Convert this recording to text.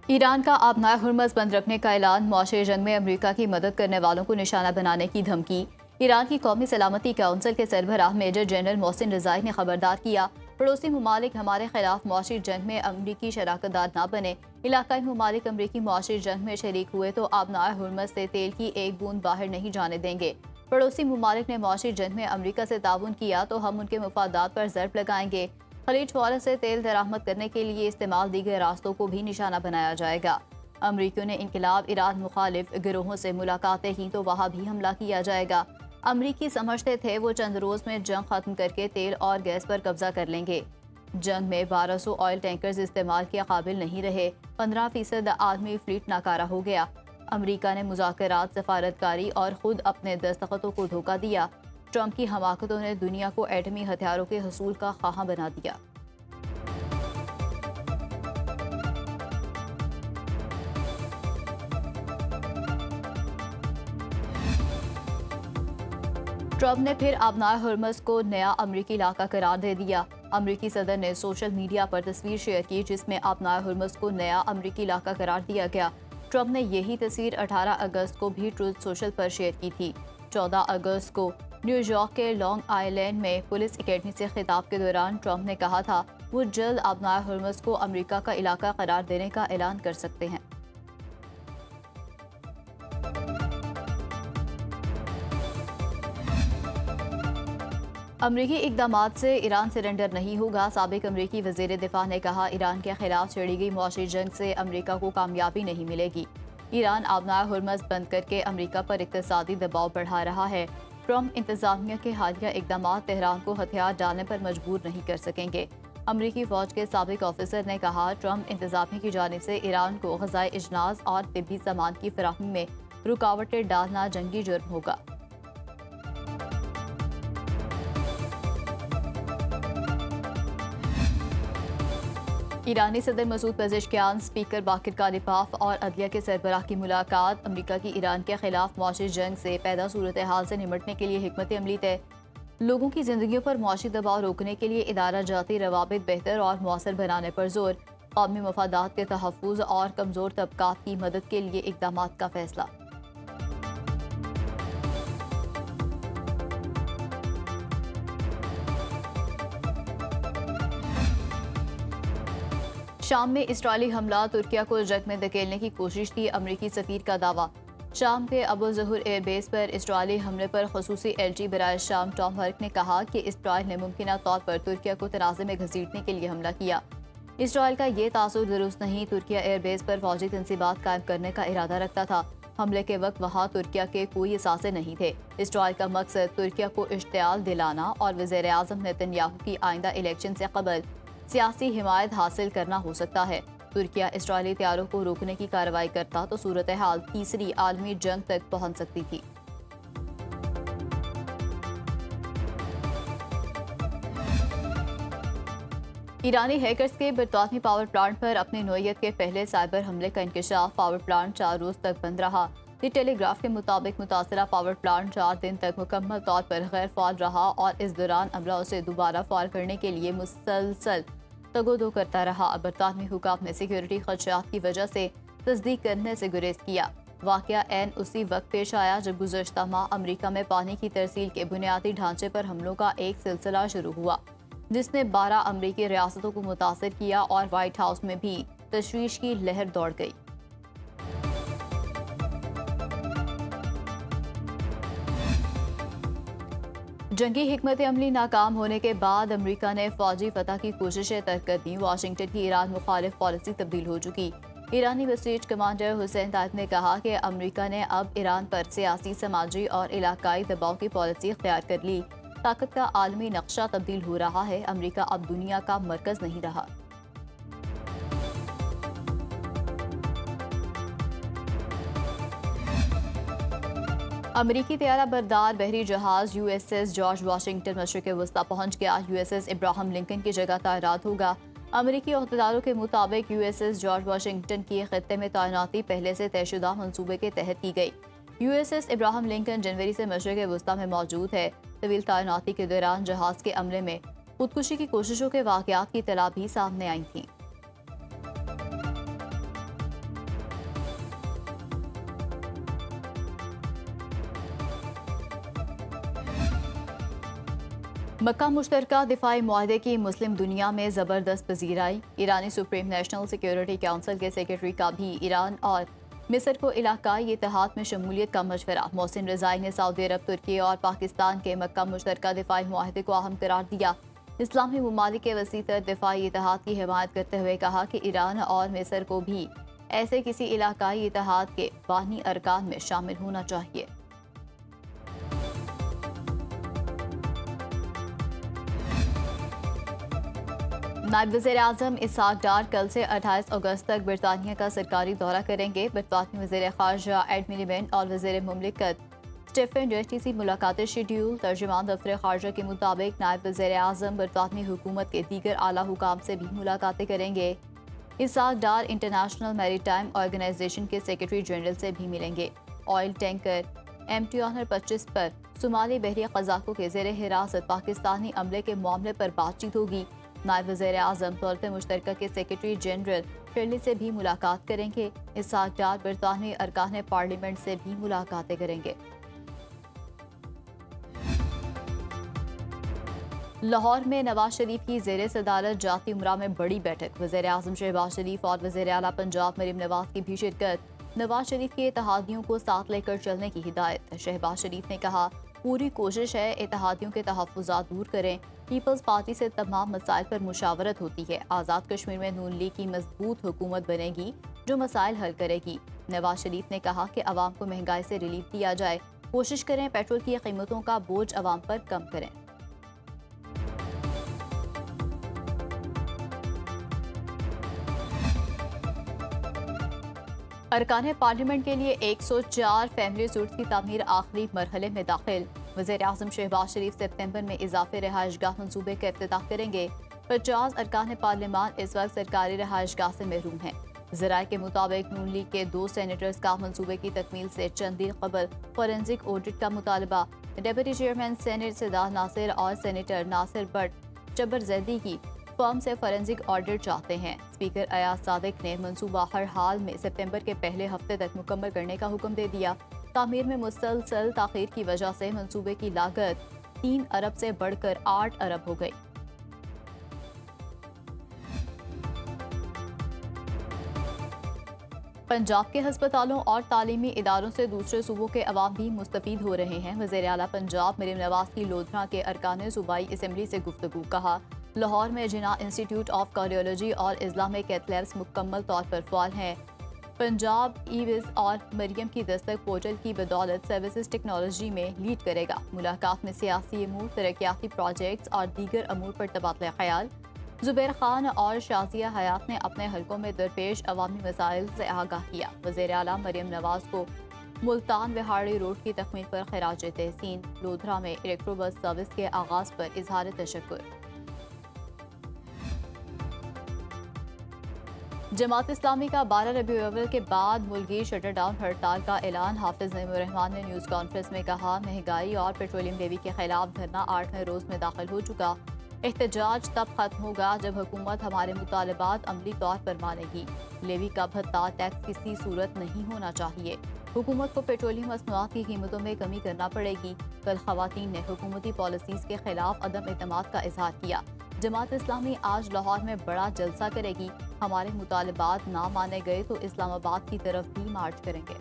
ایران کا آبنائے ہرمز بند رکھنے کا اعلان، معاشرے جنگ میں امریکہ کی مدد کرنے والوں کو نشانہ بنانے کی دھمکی۔ ایران کی قومی سلامتی کونسل کے سربراہ میجر جنرل محسن رضائی نے خبردار کیا، پڑوسی ممالک ہمارے خلاف معاشی جنگ میں امریکی شراکت دار نہ بنے۔ علاقائی ممالک امریکی معاشی جنگ میں شریک ہوئے تو آبنائے ہرمز سے تیل کی ایک بوند باہر نہیں جانے دیں گے۔ پڑوسی ممالک نے معاشی جنگ میں امریکہ سے تعاون کیا تو ہم ان کے مفادات پر ضرب لگائیں گے۔ خلیج فارس سے تیل درآمد کرنے کے لیے استعمال دیگر راستوں کو بھی نشانہ بنایا جائے گا۔ امریکیوں نے انقلاب ایران مخالف گروہوں سے ملاقاتیں کی تو وہاں بھی حملہ کیا جائے گا۔ امریکی سمجھتے تھے وہ چند روز میں جنگ ختم کر کے تیل اور گیس پر قبضہ کر لیں گے۔ جنگ میں 1200 آئل ٹینکرز استعمال کے قابل نہیں رہے، 15% عالمی فلیٹ ناکارہ ہو گیا۔ امریکہ نے مذاکرات، سفارتکاری اور خود اپنے دستخطوں کو دھوکہ دیا۔ ٹرمپ کی حماقتوں نے دنیا کو ایٹمی ہتھیاروں کے حصول کا خواہاں بنا دیا۔ ٹرمپ نے پھر آبنائے ہرمز کو نیا امریکی علاقہ قرار دے دیا۔ امریکی صدر نے سوشل میڈیا پر تصویر شیئر کی جس میں آبنائے ہرمز کو نیا امریکی علاقہ قرار دیا گیا۔ ٹرمپ نے یہی تصویر 18 اگست کو بھی ٹروتھ سوشل پر شیئر کی تھی۔ 14 اگست کو نیو یارک کے لانگ آئی لینڈ میں پولیس اکیڈمی سے خطاب کے دوران ٹرمپ نے کہا تھا وہ جلد آبنائے ہرمز کو امریکہ کا علاقہ قرار دینے کا اعلان کر سکتے ہیں۔ امریکی اقدامات سے ایران سرنڈر نہیں ہوگا، سابق امریکی وزیر دفاع نے کہا ایران کے خلاف چھیڑی گئی معاشی جنگ سے امریکہ کو کامیابی نہیں ملے گی۔ ایران آبنائے ہرمز بند کر کے امریکہ پر اقتصادی دباؤ بڑھا رہا ہے۔ ٹرمپ انتظامیہ کے حالیہ اقدامات تہران کو ہتھیار ڈالنے پر مجبور نہیں کر سکیں گے۔ امریکی فوج کے سابق آفیسر نے کہا ٹرمپ انتظامیہ کی جانب سے ایران کو غذائی اجناس اور طبی سامان کی فراہمی میں رکاوٹیں ڈالنا جنگی جرم ہوگا۔ ایرانی صدر مسعود پزشکیان، اسپیکر باقر کالباف اور عدلیہ کے سربراہ کی ملاقات۔ امریکہ کی ایران کے خلاف معاشی جنگ سے پیدا صورتحال سے نمٹنے کے لیے حکمت عملی طے۔ لوگوں کی زندگیوں پر معاشی دباؤ روکنے کے لیے ادارہ جاتی روابط بہتر اور مؤثر بنانے پر زور۔ قومی مفادات کے تحفظ اور کمزور طبقات کی مدد کے لیے اقدامات کا فیصلہ۔ شام میں اسرائیلی حملہ، ترکیہ کو جنگ میں دھکیلنے کی کوشش تھی، امریکی سفیر کا دعویٰ۔ شام کے ابو ظہر ایئر بیس پر اسرائیلی حملے پر خصوصی ایلچی برائے شام ٹام ہرک نے کہا کہ اسرائیل نے ممکنہ طور پر ترکیہ کو تنازع میں گھسیٹنے کے لیے حملہ کیا۔ اسرائیل کا یہ تاثر درست نہیں، ترکیہ ایئر بیس پر فوجی تنصیبات قائم کرنے کا ارادہ رکھتا تھا۔ حملے کے وقت وہاں ترکیہ کے کوئی اثاثے نہیں تھے۔ اسرائیل کا مقصد ترکیہ کو اشتعال دلانا اور وزیر اعظم نتن یاہو کی آئندہ الیکشن سے قبل سیاسی حمایت حاصل کرنا ہو سکتا ہے۔ ترکیہ اسرائیلی طیاروں کو روکنے کی کارروائی کرتا تو صورتحال تیسری عالمی جنگ تک پہنچ سکتی تھی۔ ایرانی ہیکرز کے برطانوی پاور پلانٹ پر اپنی نوعیت کے پہلے سائبر حملے کا انکشاف، پاور پلانٹ 4 روز تک بند رہا۔ دی ٹیلی گراف کے مطابق متاثرہ پاور پلانٹ 4 دن تک مکمل طور پر غیر فعال رہا اور اس دوران عملہ اسے دوبارہ فعال کرنے کے لیے مسلسل تگودو کرتا رہا۔ برطانوی حکام نے سیکیورٹی خدشات کی وجہ سے تصدیق کرنے سے گریز کیا۔ واقعہ عین اسی وقت پیش آیا جب گزشتہ ماہ امریکہ میں پانی کی ترسیل کے بنیادی ڈھانچے پر حملوں کا ایک سلسلہ شروع ہوا، جس نے 12 امریکی ریاستوں کو متاثر کیا اور وائٹ ہاؤس میں بھی تشویش کی لہر دوڑ گئی۔ جنگی حکمت عملی ناکام ہونے کے بعد امریکہ نے فوجی فتح کی کوششیں ترک کر دیں، واشنگٹن کی ایران مخالف پالیسی تبدیل ہو چکی۔ ایرانی بسیج کمانڈر حسین طائب نے کہا کہ امریکہ نے اب ایران پر سیاسی، سماجی اور علاقائی دباؤ کی پالیسی اختیار کر لی۔ طاقت کا عالمی نقشہ تبدیل ہو رہا ہے، امریکہ اب دنیا کا مرکز نہیں رہا۔ امریکی طیارہ بردار بحری جہاز you S S George Washington مشرق وسطی پہنچ گیا۔ You S S Abraham Lankan کی جگہ تعینات ہوگا۔ امریکی عہدیداروں کے مطابق you S S George Washington کی خطے میں تعیناتی پہلے سے طے شدہ منصوبے کے تحت کی گئی۔ U S S Abraham Lincoln جنوری سے مشرق وسطی میں موجود ہے۔ طویل تعیناتی کے دوران جہاز کے عملے میں خودکشی کی کوششوں کے واقعات کی اطلاع بھی سامنے آئی تھیں۔ مکہ مشترکہ دفاعی معاہدے کی مسلم دنیا میں زبردست پذیرائی۔ ایرانی سپریم نیشنل سیکیورٹی کونسل کے سیکرٹری کا بھی ایران اور مصر کو علاقائی اتحاد میں شمولیت کا مشورہ۔ محسن رضائی نے سعودی عرب، ترکی اور پاکستان کے مکہ مشترکہ دفاعی معاہدے کو اہم قرار دیا۔ اسلامی ممالک کے وسیع تر دفاعی اتحاد کی حمایت کرتے ہوئے کہا کہ ایران اور مصر کو بھی ایسے کسی علاقائی اتحاد کے بانی ارکان میں شامل ہونا چاہیے۔ نائب وزیر اعظم اسحاق ڈار کل سے 28 اگست تک برطانیہ کا سرکاری دورہ کریں گے۔ برطانوی وزیر خارجہ ایڈ ملیبینڈ اور وزیر مملکت اسٹیفن ڈیٹی سے ملاقاتیں شیڈیول۔ ترجمان دفتر خارجہ کے مطابق نائب وزیر اعظم برطانوی حکومت کے دیگر اعلیٰ حکام سے بھی ملاقاتیں کریں گے۔ اسحاق ڈار انٹرنیشنل میری ٹائم آرگنائزیشن کے سیکرٹری جنرل سے بھی ملیں گے۔ آئل ٹینکر MT آنر 25 پر صومالی بحری قزاقوں کے زیر حراست پاکستانی عملے کے معاملے پر بات چیت ہوگی۔ نائب وزیر اعظم دولت مشترکہ کے سیکرٹری جنرل شرلی سے بھی ملاقات کریں گے۔ اسحاق ڈار برطانوی ارکان پارلیمنٹ سے بھی ملاقاتیں کریں گے۔ لاہور میں نواز شریف کی زیر صدارت جاتی امراء میں بڑی بیٹھک۔ وزیر اعظم شہباز شریف اور وزیر اعلیٰ پنجاب مریم نواز کی بھی شرکت۔ نواز شریف کے اتحادیوں کو ساتھ لے کر چلنے کی ہدایت۔ شہباز شریف نے کہا، پوری کوشش ہے اتحادیوں کے تحفظات دور کریں۔ پیپلز پارٹی سے تمام مسائل پر مشاورت ہوتی ہے۔ آزاد کشمیر میں نون لیگ کی مضبوط حکومت بنے گی جو مسائل حل کرے گی۔ نواز شریف نے کہا کہ عوام کو مہنگائی سے ریلیف دیا جائے، کوشش کریں پیٹرول کی قیمتوں کا بوجھ عوام پر کم کریں۔ ارکان پارلیمنٹ کے لیے 104 فیملی سوٹس کی تعمیر آخری مرحلے میں داخل۔ وزیر اعظم شہباز شریف سپتمبر میں اضافی رہائش گاہ منصوبے کا افتتاح کریں گے۔ 50 ارکان پارلیمان اس وقت سرکاری رہائش گاہ سے محروم ہیں۔ ذرائع کے مطابق نون لیگ کے 2 سینیٹرز کا منصوبے کی تکمیل سے چند دن قبل فورینزک آڈٹ کا مطالبہ۔ ڈپٹی چیئرمین سینیٹ سداد ناصر اور سینیٹر ناصر بٹ چبر زیدی کی فرم سے فورینزک آڈٹ چاہتے ہیں۔ اسپیکر ایاز صادق نے منصوبہ ہر حال میں سپتمبر کے پہلے ہفتے تک مکمل کرنے کا حکم دے دیا۔ تعمیر میں مسلسل تاخیر کی وجہ سے منصوبے کی لاگت 3 ارب سے بڑھ کر 8 ارب ہو گئی۔ پنجاب کے ہسپتالوں اور تعلیمی اداروں سے دوسرے صوبوں کے عوام بھی مستفید ہو رہے ہیں۔ وزیر اعلیٰ پنجاب مریم نواز کی لودھراں کے ارکان صوبائی اسمبلی سے گفتگو۔ کہا، لاہور میں جناح انسٹی ٹیوٹ آف کارڈیولوجی اور اسلامک کیتھ لیبس مکمل طور پر فعال ہیں۔ پنجاب ای وز اور مریم کی دستک پورٹل کی بدولت سروسز ٹیکنالوجی میں لیڈ کرے گا۔ ملاقات میں سیاسی امور، ترقیاتی پروجیکٹس اور دیگر امور پر تبادلہ خیال۔ زبیر خان اور شازیہ حیات نے اپنے حلقوں میں درپیش عوامی مسائل سے آگاہ کیا۔ وزیر اعلیٰ مریم نواز کو ملتان وہاڑی روڈ کی تکمیل پر خراج تحسین۔ لودھرا میں الیکٹرو بس سروس کے آغاز پر اظہار تشکر۔ جماعت اسلامی کا 12 ربیع الاول کے بعد ملکی شٹر ڈاؤن ہڑتال کا اعلان۔ حافظ نعیم الرحمان نے نیوز کانفرنس میں کہا، مہنگائی اور پیٹرولیم لیوی کے خلاف دھرنا 8ویں روز میں داخل ہو چکا۔ احتجاج تب ختم ہوگا جب حکومت ہمارے مطالبات عملی طور پر مانے گی۔ لیوی کا بھتہ ٹیکس کسی صورت نہیں ہونا چاہیے۔ حکومت کو پیٹرولیم مصنوعات کی قیمتوں میں کمی کرنا پڑے گی۔ کل خواتین نے حکومتی پالیسیز کے خلاف عدم اعتماد کا اظہار کیا۔ جماعت اسلامی آج لاہور میں بڑا جلسہ کرے گی۔ ہمارے مطالبات نہ مانے گئے تو اسلام آباد کی طرف بھی مارچ کریں گے۔